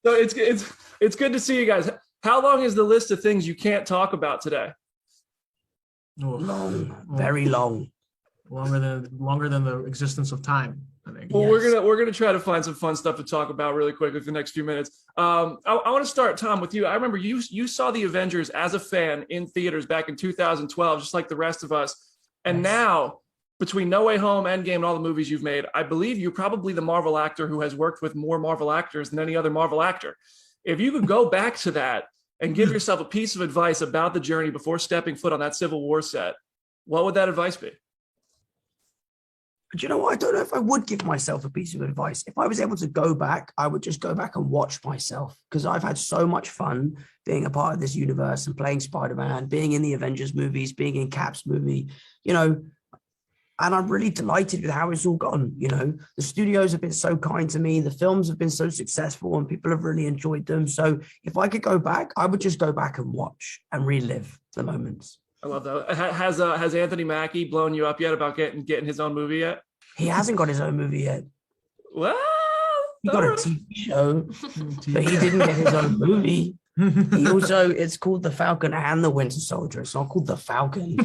So it's good to see you guys. How long is the list of things you can't talk about today? Long, very long. Longer than the existence of time, I think. Well, we're gonna try to find some fun stuff to talk about really quick with the next few minutes. I want to start, Tom, with you. I remember you saw the Avengers as a fan in theaters back in 2012, just like the rest of us. And now, between No Way Home, Endgame, and all the movies you've made, I believe you're probably the Marvel actor who has worked with more Marvel actors than any other Marvel actor. If you could go back to that and give yourself a piece of advice about the journey before stepping foot on that Civil War set, what would that advice be? But you know what? I don't know if I would give myself a piece of advice. If I was able to go back, I would just go back and watch myself, because I've had so much fun being a part of this universe and playing Spider-Man, being in the Avengers movies, being in Cap's movie, and I'm really delighted with how it's all gone. The studios have been so kind to me. The films have been so successful and people have really enjoyed them. So if I could go back, I would just go back and watch and relive the moments. I love that. Has Anthony Mackie blown you up yet about getting his own movie yet? He hasn't got his own movie yet. Well, he got a TV show, but he didn't get his own movie. He also, it's called The Falcon and the Winter Soldier. It's not called The Falcon.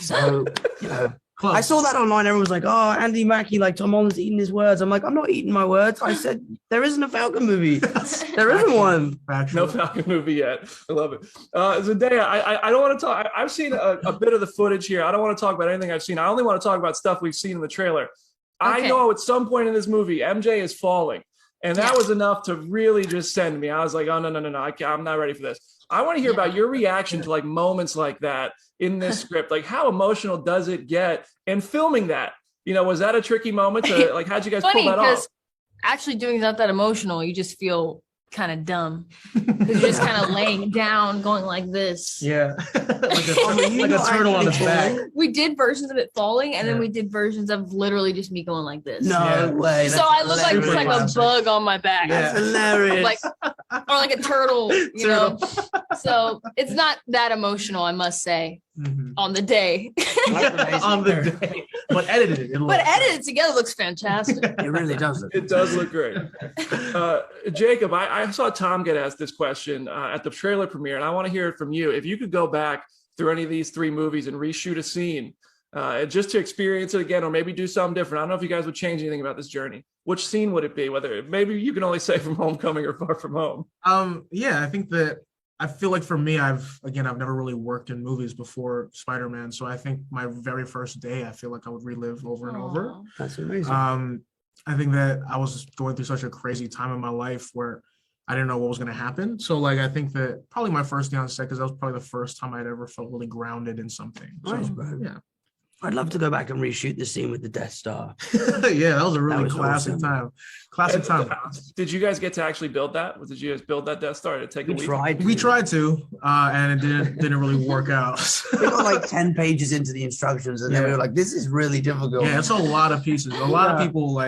So, I saw that online. Everyone was like, oh, Andy Mackie, like Tom Holland's eating his words. I'm like, I'm not eating my words. I said, there isn't a Falcon movie. There isn't one. No Falcon movie yet. I love it. Zendaya, I don't want to talk. I've seen a bit of the footage here. I don't want to talk about anything I've seen. I only want to talk about stuff we've seen in the trailer. Okay. I know at some point in this movie, MJ is falling. And that was enough to really just send me. I was like, oh, no. I'm not ready for this. I want to hear about your reaction to like moments like that in this script. Like, how emotional does it get? And filming that, was that a tricky moment? How'd you guys pull that off? Actually doing it's not that emotional. You just feel kind of dumb because you're just kind of laying down, going like this. Yeah, like a turtle on its back. We did versions of it falling, and then we did versions of literally just me going like this. No way. So I look like a bug on my back. That's hilarious. Or like a turtle, know. So it's not that emotional, I must say, on the day. On the day, but edited together looks fantastic. It really does. It does look great. Jacob, I saw Tom get asked this question at the trailer premiere, and I want to hear it from you. If you could go back through any of these three movies and reshoot a scene, just to experience it again, or maybe do something different. I don't know if you guys would change anything about this journey. Which scene would it be? Whether maybe you can only say From Homecoming or Far From Home. I think that I feel like for me, I've never really worked in movies before Spider-Man. So I think my very first day, I feel like I would relive over and over. That's amazing. I think that I was going through such a crazy time in my life where I didn't know what was going to happen. So I think that probably my first day on set, because that was probably the first time I'd ever felt really grounded in something. Nice, bro. Yeah. I'd love to go back and reshoot the scene with the Death Star. Yeah, that was a really classic time. Classic time. Did you guys get to actually build that? Did you guys build that Death Star? Did it take a week? We tried to, and it didn't really work out. We got like 10 pages into the instructions, and then we were like, "This is really difficult." Yeah, it's a lot of pieces. A lot of people,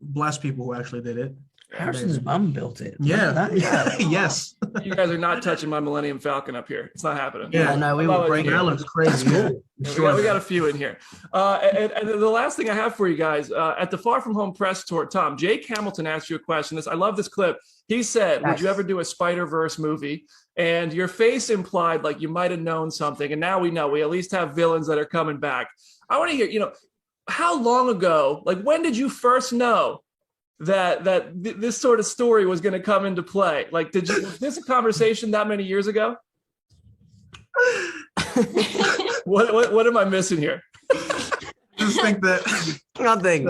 blessed people who actually did it. Harrison's mom built it. Yeah. Yes. You guys are not touching my Millennium Falcon up here. It's not happening. Yeah, no, we will break it. That looks crazy. Cool. We got a few in here. And the last thing I have for you guys, at the Far From Home press tour, Tom, Jake Hamilton asked you a question. I love this clip. He said, would you ever do a Spider-Verse movie? And your face implied like you might have known something. And now we know. We at least have villains that are coming back. I want to hear, how long ago, when did you first know that this sort of story was going to come into play? Was this a conversation that many years ago? What am I missing here? Just think that nothing.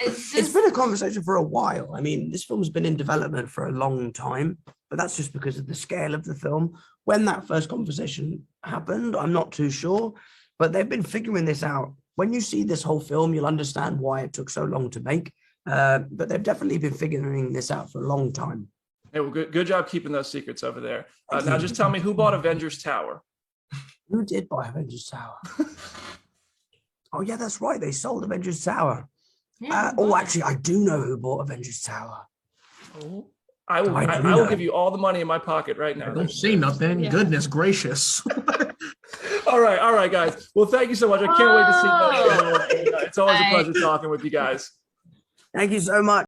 It's been a conversation for a while. I mean, this film's been in development for a long time, but that's just because of the scale of the film. When that first conversation happened, I'm not too sure, but they've been figuring this out. When you see this whole film, you'll understand why it took so long to make. But they've definitely been figuring this out for a long time. Hey, well, good job keeping those secrets over there. Now, just tell me, who bought Avengers Tower? Who did buy Avengers Tower? Oh, yeah, that's right. They sold Avengers Tower. Yeah, actually, I do know who bought Avengers Tower. Oh, I will give you all the money in my pocket right now. Don't say nothing. Yeah. Goodness gracious. All right, guys. Well, thank you so much. I can't wait to see that. It's always a pleasure talking with you guys. Thank you so much.